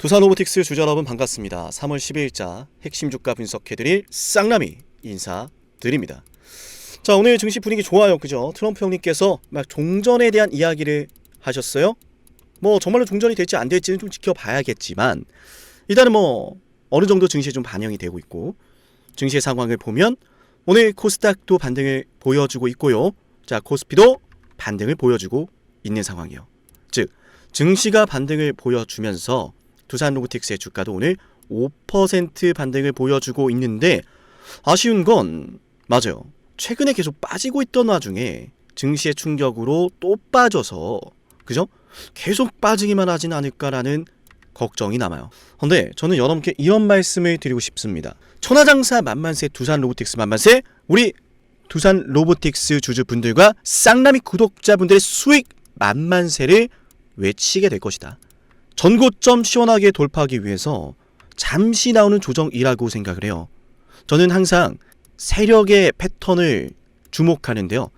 두산로보틱스 주주 여러분 반갑습니다. 3월 10일자 핵심 주가 분석해드릴 쌍남이 인사드립니다. 자, 오늘 증시 분위기 좋아요, 그죠? 트럼프 형님께서 막 종전에 대한 이야기를 하셨어요. 뭐 정말로 종전이 될지 안 될지는 좀 지켜봐야겠지만 일단은 뭐 어느 정도 증시에 좀 반영이 되고 있고, 증시의 상황을 보면 오늘 코스닥도 반등을 보여주고 있고요. 자, 코스피도 반등을 보여주고 있는 상황이에요. 즉 증시가 반등을 보여주면서 두산로보틱스의 주가도 오늘 5% 반등을 보여주고 있는데, 아쉬운 건 맞아요. 최근에 계속 빠지고 있던 와중에 증시의 충격으로 또 빠져서, 그죠? 계속 빠지기만 하진 않을까라는 걱정이 남아요. 근데 저는 여러분께 이런 말씀을 드리고 싶습니다. 천하장사 만만세, 두산로보틱스 만만세, 우리 두산로보틱스 주주분들과 쌍남이 구독자분들의 수익 만만세를 외치게 될 것이다. 전고점 시원하게 돌파하기 위해서 잠시 나오는 조정이라고 생각을 해요. 저는 항상 세력의 패턴을 주목하는데요.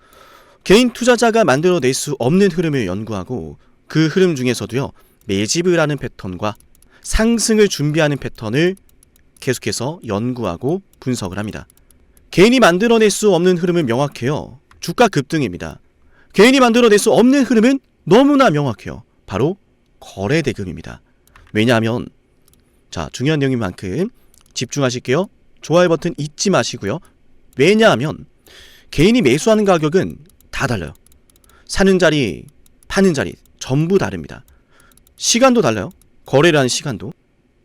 개인 투자자가 만들어낼 수 없는 흐름을 연구하고, 그 흐름 중에서도요, 매집을 하는 패턴과 상승을 준비하는 패턴을 계속해서 연구하고 분석을 합니다. 개인이 만들어낼 수 없는 흐름은 명확해요. 주가 급등입니다. 개인이 만들어낼 수 없는 흐름은 너무나 명확해요. 바로 거래대금입니다. 왜냐하면, 자, 중요한 내용인 만큼 집중하실게요. 좋아요 버튼 잊지 마시고요. 왜냐하면 개인이 매수하는 가격은 다 달라요. 사는 자리, 파는 자리 전부 다릅니다. 시간도 달라요. 거래를 하는 시간도,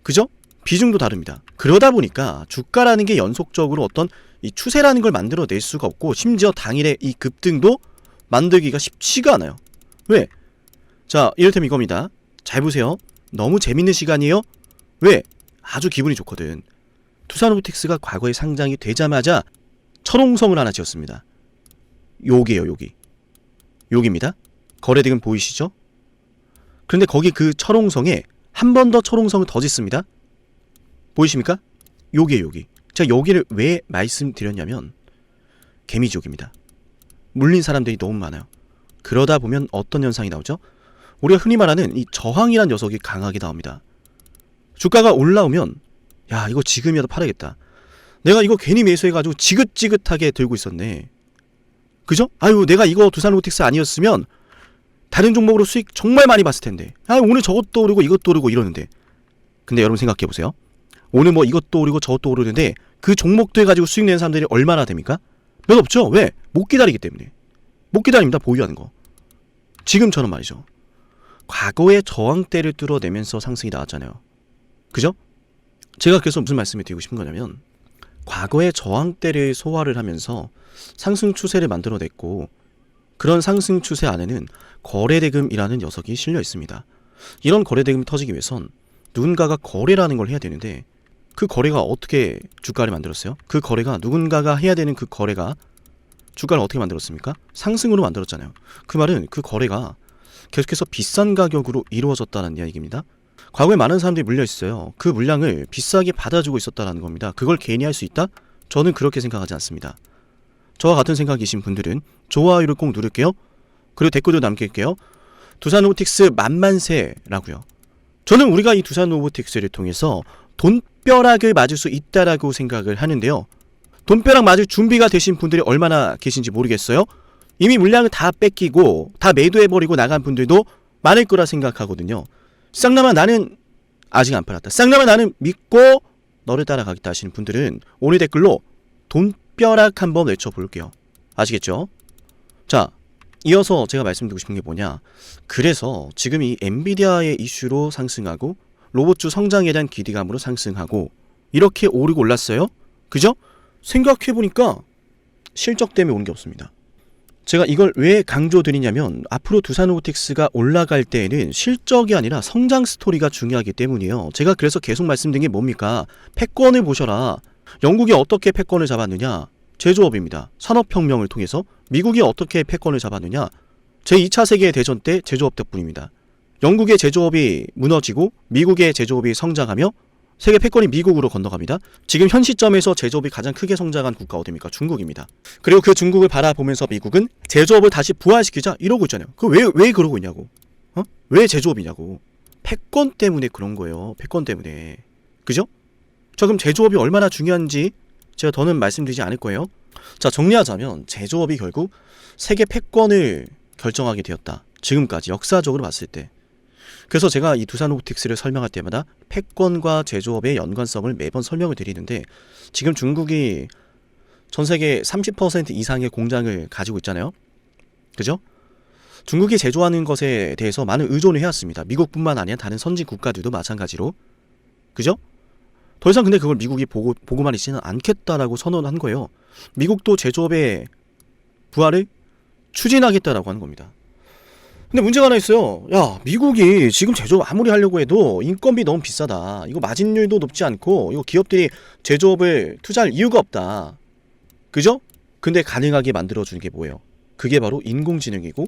그죠? 비중도 다릅니다. 그러다 보니까 주가라는 게 연속적으로 어떤 이 추세라는 걸 만들어낼 수가 없고, 심지어 당일의 이 급등도 만들기가 쉽지가 않아요. 왜? 자, 이를테면 이겁니다. 잘 보세요. 너무 재밌는 시간이에요. 왜? 아주 기분이 좋거든. 두산로보틱스가 과거에 상장이 되자마자 철옹성을 하나 지었습니다. 여기에요, 여기. 여기입니다. 거래대금 보이시죠? 그런데 거기 그 철옹성에 한 번 더 철옹성을 더 짓습니다. 보이십니까? 여기에요, 여기. 제가 여기를 왜 말씀드렸냐면, 개미지옥입니다. 물린 사람들이 너무 많아요. 그러다 보면 어떤 현상이 나오죠? 우리가 흔히 말하는 이 저항이란 녀석이 강하게 나옵니다. 주가가 올라오면, 야, 이거 지금이라도 팔아야겠다. 내가 이거 괜히 매수해가지고 지긋지긋하게 들고 있었네. 그죠? 아유, 내가 이거 두산로보틱스 아니었으면 다른 종목으로 수익 정말 많이 봤을 텐데. 아, 오늘 저것도 오르고 이것도 오르고 이러는데. 근데 여러분 생각해보세요. 오늘 뭐 이것도 오르고 저것도 오르는데 그 종목들 가지고 수익 내는 사람들이 얼마나 됩니까? 몇 없죠? 왜? 못 기다리기 때문에. 못 기다립니다, 보유하는 거. 지금처럼 말이죠. 과거의 저항대를 뚫어내면서 상승이 나왔잖아요. 그죠? 제가 그래서 무슨 말씀을 드리고 싶은 거냐면, 과거의 저항대를 소화를 하면서 상승 추세를 만들어냈고, 그런 상승 추세 안에는 거래대금이라는 녀석이 실려 있습니다. 이런 거래대금이 터지기 위해선 누군가가 거래라는 걸 해야 되는데, 그 거래가 어떻게 주가를 만들었어요? 그 거래가, 누군가가 해야 되는 그 거래가 주가를 어떻게 만들었습니까? 상승으로 만들었잖아요. 그 말은 그 거래가 계속해서 비싼 가격으로 이루어졌다는 이야기입니다. 과거에 많은 사람들이 물려 있어요. 그 물량을 비싸게 받아주고 있었다는 겁니다. 그걸 개인이 할 수 있다? 저는 그렇게 생각하지 않습니다. 저와 같은 생각이신 분들은 좋아요를 꼭 누를게요. 그리고 댓글도 남길게요. 두산로보틱스 만만세라고요. 저는 우리가 이 두산로보틱스를 통해서 돈벼락을 맞을 수 있다라고 생각을 하는데요. 돈벼락 맞을 준비가 되신 분들이 얼마나 계신지 모르겠어요. 이미 물량을 다 뺏기고 다 매도해버리고 나간 분들도 많을 거라 생각하거든요. 쌍남아, 나는 아직 안 팔았다. 쌍남아, 나는 믿고 너를 따라가겠다 하시는 분들은 오늘 댓글로 돈벼락 한번 외쳐볼게요. 아시겠죠? 자, 이어서 제가 말씀드리고 싶은 게 뭐냐, 그래서 지금 이 엔비디아의 이슈로 상승하고 로봇주 성장에 대한 기대감으로 상승하고 이렇게 오르고 올랐어요. 그죠? 생각해보니까 실적 때문에 오는 게 없습니다. 제가 이걸 왜 강조드리냐면, 앞으로 두산로보틱스가 올라갈 때에는 실적이 아니라 성장 스토리가 중요하기 때문이에요. 제가 그래서 계속 말씀드린 게 뭡니까? 패권을 보셔라. 영국이 어떻게 패권을 잡았느냐? 제조업입니다. 산업혁명을 통해서. 미국이 어떻게 패권을 잡았느냐? 제2차 세계대전 때 제조업 덕분입니다. 영국의 제조업이 무너지고 미국의 제조업이 성장하며 세계 패권이 미국으로 건너갑니다. 지금 현 시점에서 제조업이 가장 크게 성장한 국가가 어디입니까? 중국입니다. 그리고 그 중국을 바라보면서 미국은 제조업을 다시 부활시키자 이러고 있잖아요. 왜 그러고 있냐고. 왜 제조업이냐고. 패권 때문에 그런 거예요. 패권 때문에. 그죠? 자, 그럼 제조업이 얼마나 중요한지 제가 더는 말씀드리지 않을 거예요. 자, 정리하자면 제조업이 결국 세계 패권을 결정하게 되었다. 지금까지 역사적으로 봤을 때. 그래서 제가 이 두산 로보틱스를 설명할 때마다 패권과 제조업의 연관성을 매번 설명을 드리는데, 지금 중국이 전 세계 30% 이상의 공장을 가지고 있잖아요. 그죠? 중국이 제조하는 것에 대해서 많은 의존을 해왔습니다. 미국뿐만 아니라 다른 선진 국가들도 마찬가지로. 그죠? 더 이상 근데 그걸 미국이 보고만 있지는 않겠다라고 선언한 거예요. 미국도 제조업의 부활을 추진하겠다라고 하는 겁니다. 근데 문제가 하나 있어요. 야, 미국이 지금 제조업 아무리 하려고 해도 인건비 너무 비싸다. 이거 마진율도 높지 않고 이거 기업들이 제조업을 투자할 이유가 없다. 그죠? 근데 가능하게 만들어주는 게 뭐예요? 그게 바로 인공지능이고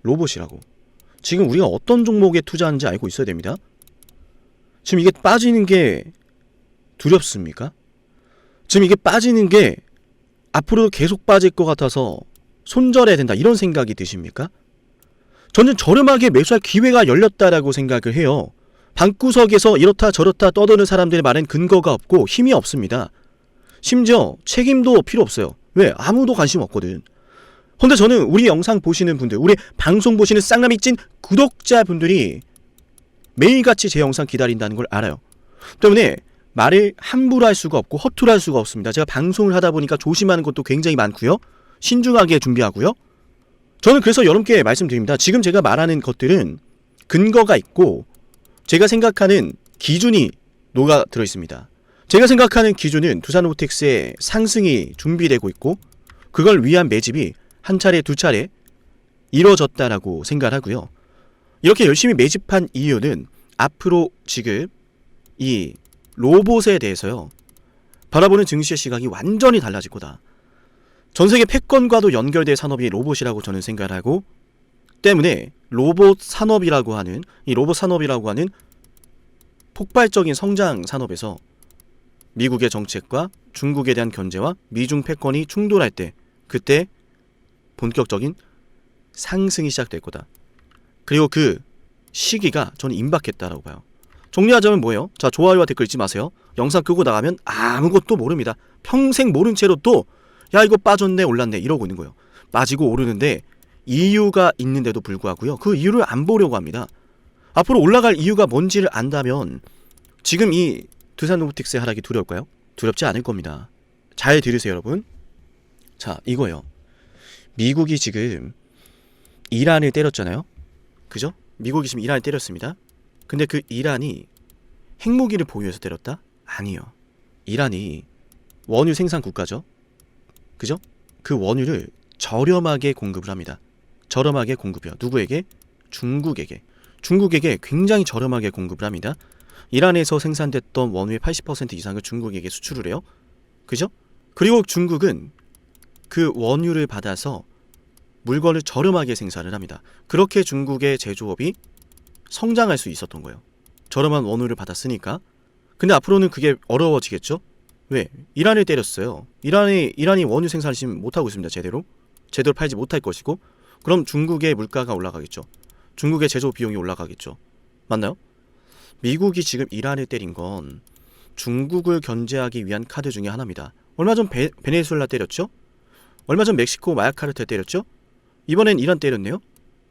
로봇이라고. 지금 우리가 어떤 종목에 투자하는지 알고 있어야 됩니다. 지금 이게 빠지는 게 두렵습니까? 지금 이게 빠지는 게 앞으로 계속 빠질 것 같아서 손절해야 된다, 이런 생각이 드십니까? 저는 저렴하게 매수할 기회가 열렸다라고 생각을 해요. 방구석에서 이렇다 저렇다 떠드는 사람들의 말엔 근거가 없고 힘이 없습니다. 심지어 책임도 필요 없어요. 왜? 아무도 관심 없거든. 근데 저는 우리 영상 보시는 분들, 우리 방송 보시는 쌍남이 찐 구독자분들이 매일같이 제 영상 기다린다는 걸 알아요. 때문에 말을 함부로 할 수가 없고 허투루 할 수가 없습니다. 제가 방송을 하다 보니까 조심하는 것도 굉장히 많고요. 신중하게 준비하고요. 저는 그래서 여러분께 말씀드립니다. 지금 제가 말하는 것들은 근거가 있고 제가 생각하는 기준이 녹아 들어있습니다. 제가 생각하는 기준은 두산 로보틱스의 상승이 준비되고 있고 그걸 위한 매집이 한 차례 두 차례 이루어졌다라고 생각하고요. 이렇게 열심히 매집한 이유는 앞으로 지금 이 로봇에 대해서요, 바라보는 증시의 시각이 완전히 달라질 거다. 전세계 패권과도 연결된 산업이 로봇이라고 저는 생각을 하고, 때문에 로봇 산업이라고 하는 폭발적인 성장 산업에서 미국의 정책과 중국에 대한 견제와 미중 패권이 충돌할 때, 그때 본격적인 상승이 시작될 거다. 그리고 그 시기가 저는 임박했다라고 봐요. 정리하자면 뭐예요? 자, 좋아요와 댓글 잊지 마세요. 영상 끄고 나가면 아무것도 모릅니다. 평생 모른 채로 또 야, 이거 빠졌네 올랐네 이러고 있는 거예요. 빠지고 오르는데 이유가 있는데도 불구하고요, 그 이유를 안 보려고 합니다. 앞으로 올라갈 이유가 뭔지를 안다면 지금 이 두산 로보틱스의 하락이 두려울까요? 두렵지 않을 겁니다. 잘 들으세요, 여러분. 자, 이거예요. 미국이 지금 이란을 때렸잖아요. 그죠? 미국이 지금 이란을 때렸습니다. 근데 그 이란이 핵무기를 보유해서 때렸다? 아니요. 이란이 원유 생산 국가죠. 그죠? 그 원유를 저렴하게 공급을 합니다. 저렴하게 공급해요. 누구에게? 중국에게. 중국에게 굉장히 저렴하게 공급을 합니다. 이란에서 생산됐던 원유의 80% 이상을 중국에게 수출을 해요. 그죠? 그리고 중국은 그 원유를 받아서 물건을 저렴하게 생산을 합니다. 그렇게 중국의 제조업이 성장할 수 있었던 거예요. 저렴한 원유를 받았으니까. 근데 앞으로는 그게 어려워지겠죠? 왜? 이란을 때렸어요. 이란이 원유 생산을 지금 못하고 있습니다. 제대로 팔지 못할 것이고, 그럼 중국의 물가가 올라가겠죠. 중국의 제조 비용이 올라가겠죠. 맞나요? 미국이 지금 이란을 때린 건 중국을 견제하기 위한 카드 중에 하나입니다. 얼마 전 베네수엘라 때렸죠? 얼마 전 멕시코 마야카르텔 때렸죠? 이번엔 이란 때렸네요?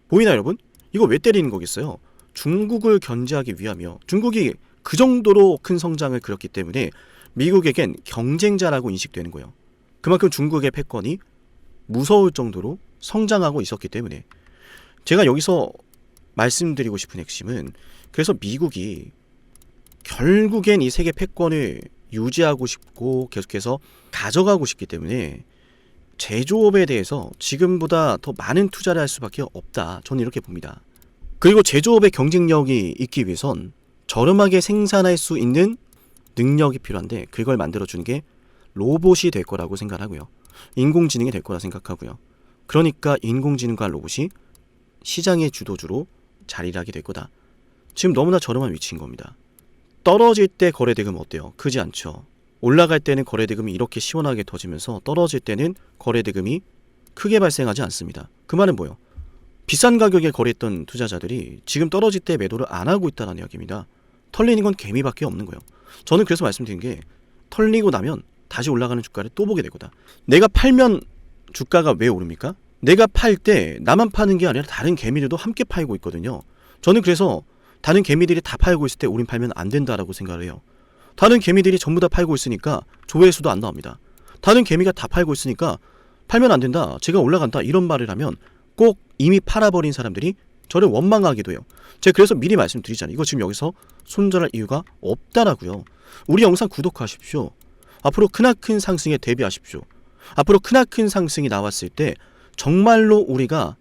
보이나요, 여러분? 이거 왜 때리는 거겠어요? 중국을 견제하기 위하며, 중국이 그 정도로 큰 성장을 그렸기 때문에 미국에겐 경쟁자라고 인식되는 거예요. 그만큼 중국의 패권이 무서울 정도로 성장하고 있었기 때문에. 제가 여기서 말씀드리고 싶은 핵심은, 그래서 미국이 결국엔 이 세계 패권을 유지하고 싶고 계속해서 가져가고 싶기 때문에 제조업에 대해서 지금보다 더 많은 투자를 할 수밖에 없다. 저는 이렇게 봅니다. 그리고 제조업의 경쟁력이 있기 위해선 저렴하게 생산할 수 있는 능력이 필요한데, 그걸 만들어주는 게 로봇이 될 거라고 생각하고요. 인공지능이 될 거라 생각하고요. 그러니까 인공지능과 로봇이 시장의 주도주로 자리를 하게 될 거다. 지금 너무나 저렴한 위치인 겁니다. 떨어질 때 거래대금 어때요? 크지 않죠. 올라갈 때는 거래대금이 이렇게 시원하게 터지면서 떨어질 때는 거래대금이 크게 발생하지 않습니다. 그 말은 뭐예요? 비싼 가격에 거래했던 투자자들이 지금 떨어질 때 매도를 안 하고 있다는 이야기입니다. 털리는 건 개미밖에 없는 거예요. 저는 그래서 말씀드린 게 털리고 나면 다시 올라가는 주가를 또 보게 되거다. 내가 팔면 주가가 왜 오릅니까? 내가 팔 때 나만 파는 게 아니라 다른 개미들도 함께 팔고 있거든요. 저는 그래서 다른 개미들이 다 팔고 있을 때 우린 팔면 안 된다라고 생각을 해요. 다른 개미들이 전부 다 팔고 있으니까 조회수도 안 나옵니다. 다른 개미가 다 팔고 있으니까 팔면 안 된다, 제가 올라간다 이런 말을 하면 꼭 이미 팔아버린 사람들이 저를 원망하기도 해요. 제가 그래서 미리 말씀드리잖아요. 이거 지금 여기서 손절할 이유가 없다라고요. 우리 영상 구독하십시오. 앞으로 크나큰 상승에 대비하십시오. 앞으로 크나큰 상승이 나왔을 때 정말로 우리가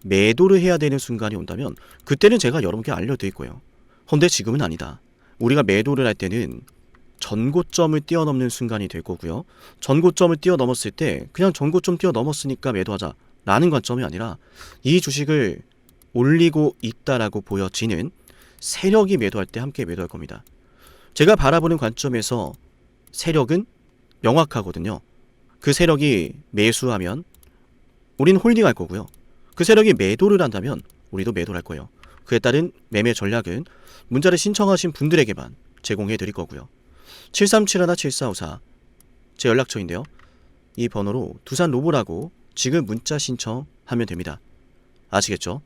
매도를 해야 되는 순간이 온다면 그때는 제가 여러분께 알려드릴 거예요. 근데 지금은 아니다. 우리가 매도를 할 때는 전고점을 뛰어넘는 순간이 될 거고요. 전고점을 뛰어넘었을 때 그냥 전고점 뛰어넘었으니까 매도하자 라는 관점이 아니라 이 주식을 올리고 있다라고 보여지는 세력이 매도할 때 함께 매도할 겁니다. 제가 바라보는 관점에서 세력은 명확하거든요. 그 세력이 매수하면 우린 홀딩할 거고요. 그 세력이 매도를 한다면 우리도 매도를 할 거예요. 그에 따른 매매 전략은 문자를 신청하신 분들에게만 제공해 드릴 거고요. 7371-7454 제 연락처인데요. 이 번호로 두산 로보라고 지금 문자 신청하면 됩니다. 아시겠죠?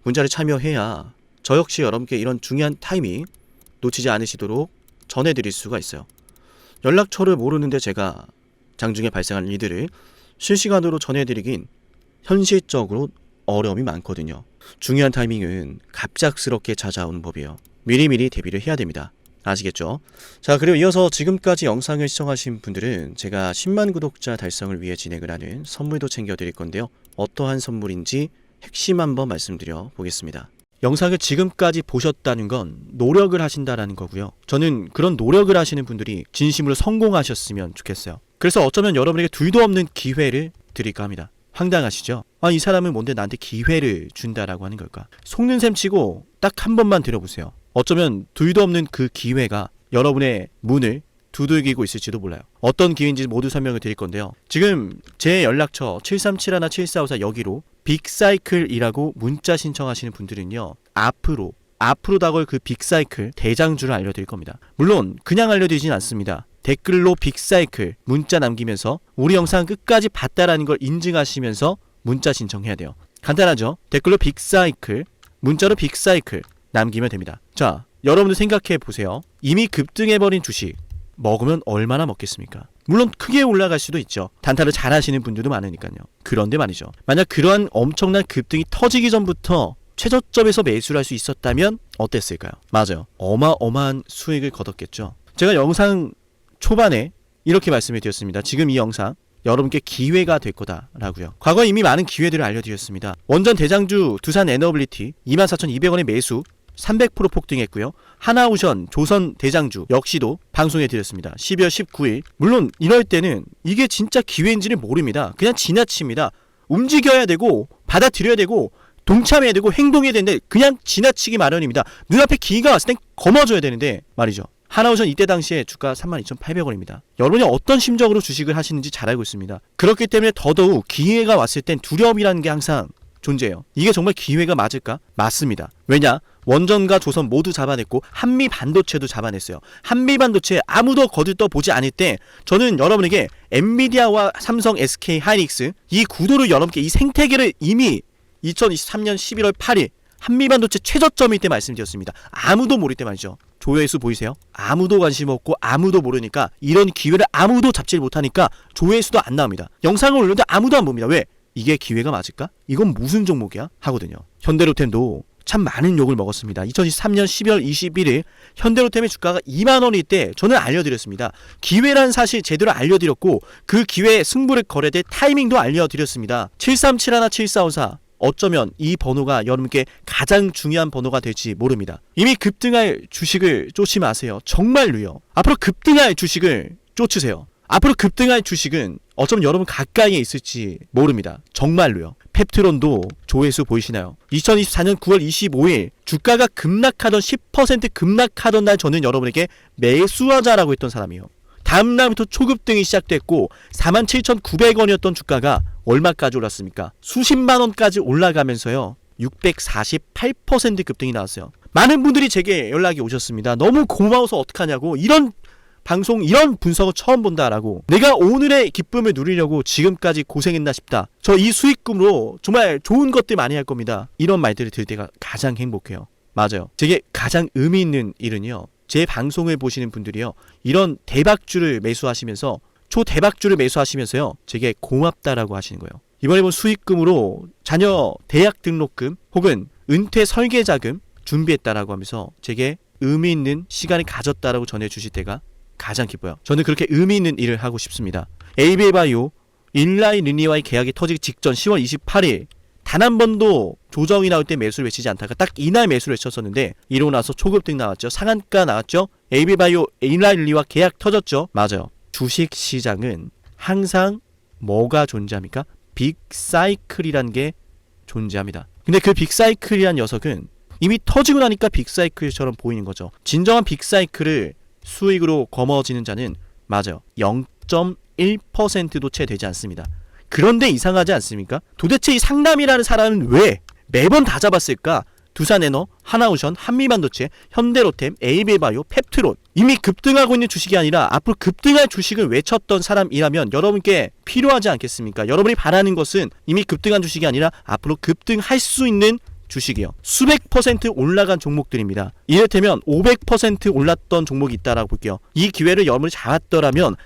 문자를 참여해야 저 역시 여러분께 이런 중요한 타이밍 놓치지 않으시도록 전해드릴 수가 있어요. 연락처를 모르는데 제가 장중에 발생한 일들을 실시간으로 전해드리긴 현실적으로 어려움이 많거든요. 중요한 타이밍은 갑작스럽게 찾아오는 법이에요. 미리미리 대비를 해야 됩니다. 아시겠죠? 자, 그리고 이어서 지금까지 영상을 시청하신 분들은 제가 10만 구독자 달성을 위해 진행을 하는 선물도 챙겨드릴 건데요. 어떠한 선물인지 핵심 한번 말씀드려 보겠습니다. 영상을 지금까지 보셨다는 건 노력을 하신다라는 거고요. 저는 그런 노력을 하시는 분들이 진심으로 성공하셨으면 좋겠어요. 그래서 어쩌면 여러분에게 둘도 없는 기회를 드릴까 합니다. 황당하시죠? 이 사람은 뭔데 나한테 기회를 준다라고 하는 걸까? 속는 셈 치고 딱 한 번만 들어보세요. 어쩌면 둘도 없는 그 기회가 여러분의 문을 두들기고 있을지도 몰라요. 어떤 기회인지 모두 설명을 드릴 건데요. 지금 제 연락처 7371-7454 여기로 빅사이클이라고 문자 신청하시는 분들은요, 앞으로 다가올 그 빅사이클 대장주를 알려드릴 겁니다. 물론 그냥 알려드리진 않습니다. 댓글로 빅사이클 문자 남기면서 우리 영상 끝까지 봤다라는 걸 인증하시면서 문자 신청해야 돼요. 간단하죠? 댓글로 빅사이클, 문자로 빅사이클 남기면 됩니다. 자, 여러분들 생각해 보세요. 이미 급등해버린 주식 먹으면 얼마나 먹겠습니까? 물론 크게 올라갈 수도 있죠. 단타를 잘 하시는 분들도 많으니까요. 그런데 말이죠, 만약 그러한 엄청난 급등이 터지기 전부터 최저점에서 매수를 할 수 있었다면 어땠을까요? 맞아요. 어마어마한 수익을 거뒀겠죠. 제가 영상 초반에 이렇게 말씀을 드렸습니다. 지금 이 영상 여러분께 기회가 될 거다라고요. 과거에 이미 많은 기회들을 알려드렸습니다. 원전 대장주 두산 에너빌리티 24,200원의 매수 300% 폭등했고요. 하나오션 조선 대장주 역시도 방송해 드렸습니다. 12월 19일. 물론 이럴 때는 이게 진짜 기회인지를 모릅니다. 그냥 지나칩니다. 움직여야 되고 받아들여야 되고 동참해야 되고 행동해야 되는데 그냥 지나치기 마련입니다. 눈앞에 기회가 왔을 땐 거머줘야 되는데 말이죠. 하나오션 이때 당시에 주가 32,800원입니다. 여러분이 어떤 심정으로 주식을 하시는지 잘 알고 있습니다. 그렇기 때문에 더더욱 기회가 왔을 땐 두려움이라는 게 항상 존재해요. 이게 정말 기회가 맞을까? 맞습니다. 왜냐? 원전과 조선 모두 잡아냈고 한미 반도체도 잡아냈어요. 한미 반도체 아무도 거들떠보지 않을 때 저는 여러분에게 엔비디아와 삼성, SK 하이닉스 이 구도를 여러분께 이 생태계를 이미 2023년 11월 8일 한미 반도체 최저점일 때 말씀드렸습니다. 아무도 모를 때 말이죠. 조회수 보이세요? 아무도 관심 없고 아무도 모르니까 이런 기회를 아무도 잡지 못하니까 조회수도 안 나옵니다. 영상을 올렸는데 아무도 안 봅니다. 왜? 이게 기회가 맞을까? 이건 무슨 종목이야? 하거든요. 현대로템도 참 많은 욕을 먹었습니다. 2023년 12월 21일 현대로템의 주가가 2만원일 때 저는 알려드렸습니다. 기회란 사실 제대로 알려드렸고 그 기회에 승부를 걸어야 될 타이밍도 알려드렸습니다. 7371-7454 어쩌면 이 번호가 여러분께 가장 중요한 번호가 될지 모릅니다. 이미 급등할 주식을 쫓지 마세요. 정말로요. 앞으로 급등할 주식을 쫓으세요. 앞으로 급등할 주식은 어쩌면 여러분 가까이에 있을지 모릅니다. 정말로요. 펩트론도 조회수 보이시나요? 2024년 9월 25일 주가가 급락하던 10% 급락하던 날 저는 여러분에게 매수하자라고 했던 사람이에요. 다음 날부터 초급등이 시작됐고 47,900원이었던 주가가 얼마까지 올랐습니까? 수십만 원까지 올라가면서요. 648% 급등이 나왔어요. 많은 분들이 제게 연락이 오셨습니다. 너무 고마워서 어떡하냐고, 이런 방송, 이런 분석을 처음 본다라고, 내가 오늘의 기쁨을 누리려고 지금까지 고생했나 싶다, 저 이 수익금으로 정말 좋은 것들 많이 할 겁니다, 이런 말들을 들을 때가 가장 행복해요. 맞아요. 제게 가장 의미 있는 일은요, 제 방송을 보시는 분들이요, 이런 대박주를 매수하시면서, 초대박주를 매수하시면서요, 제게 고맙다라고 하시는 거예요. 이번에 본 수익금으로 자녀 대학 등록금 혹은 은퇴 설계자금 준비했다라고 하면서 제게 의미 있는 시간을 가졌다라고 전해주실 때가 가장 기뻐요. 저는 그렇게 의미 있는 일을 하고 싶습니다. 에이비바이오 일라이 르니와의 계약이 터지기 직전 10월 28일 단 한 번도 조정이 나올 때 매수를 외치지 않다가 딱 이날 매수를 외쳤었는데, 이러고 나서 초급등 나왔죠. 상한가 나왔죠. 에이비바이오 일라이 르니와 계약 터졌죠. 맞아요. 주식시장은 항상 뭐가 존재합니까? 빅사이클이란 게 존재합니다. 근데 그 빅사이클이란 녀석은 이미 터지고 나니까 빅사이클처럼 보이는 거죠. 진정한 빅사이클을 수익으로 거머쥐는 자는, 맞아요, 0.1%도 채 되지 않습니다. 그런데 이상하지 않습니까? 도대체 이 상남이라는 사람은 왜 매번 다 잡았을까? 두산에너, 하나오션, 한미반도체, 현대로템, 에이비바이오, 펩트론, 이미 급등하고 있는 주식이 아니라 앞으로 급등할 주식을 외쳤던 사람이라면 여러분께 필요하지 않겠습니까? 여러분이 바라는 것은 이미 급등한 주식이 아니라 앞으로 급등할 수 있는 주식이요. 수백 퍼센트 올라간 종목들입니다. 이를테면 500% 올랐던 종목이 있다라고 볼게요. 이 기회를 여러분이 잡았더라면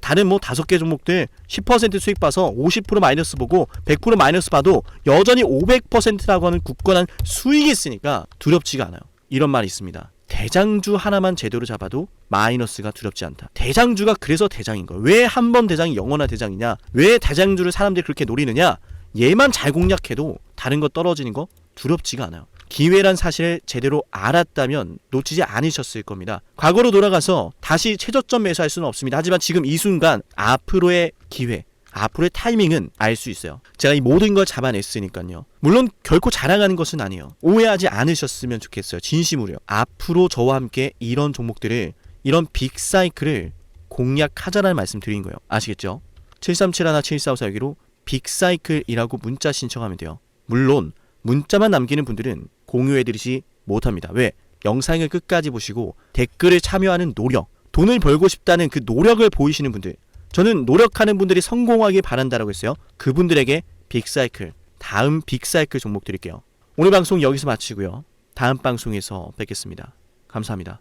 다른 5개 종목들 10% 수익 봐서 50% 마이너스 보고 100% 마이너스 봐도 여전히 500%라고 하는 굳건한 수익이 있으니까 두렵지가 않아요. 이런 말이 있습니다. 대장주 하나만 제대로 잡아도 마이너스가 두렵지 않다. 대장주가 그래서 대장인 거예요. 왜 한 번 대장이 영원한 대장이냐? 왜 대장주를 사람들이 그렇게 노리느냐? 얘만 잘 공략해도 다른 거 떨어지는 거 두렵지가 않아요. 기회란 사실을 제대로 알았다면 놓치지 않으셨을 겁니다. 과거로 돌아가서 다시 최저점 매수할 수는 없습니다. 하지만 지금 이 순간 앞으로의 기회, 앞으로의 타이밍은 알 수 있어요. 제가 이 모든 걸 잡아냈으니까요. 물론 결코 자랑하는 것은 아니에요. 오해하지 않으셨으면 좋겠어요. 진심으로요. 앞으로 저와 함께 이런 종목들을, 이런 빅사이클을 공략하자라는 말씀 드린 거예요. 아시겠죠? 737-17454여기로 빅사이클이라고 문자 신청하면 돼요. 물론 문자만 남기는 분들은 공유해드리지 못합니다. 왜? 영상을 끝까지 보시고 댓글을 참여하는 노력, 돈을 벌고 싶다는 그 노력을 보이시는 분들, 저는 노력하는 분들이 성공하길 바란다라고 했어요. 그분들에게 빅사이클, 다음 빅사이클 종목 드릴게요. 오늘 방송 여기서 마치고요. 다음 방송에서 뵙겠습니다. 감사합니다.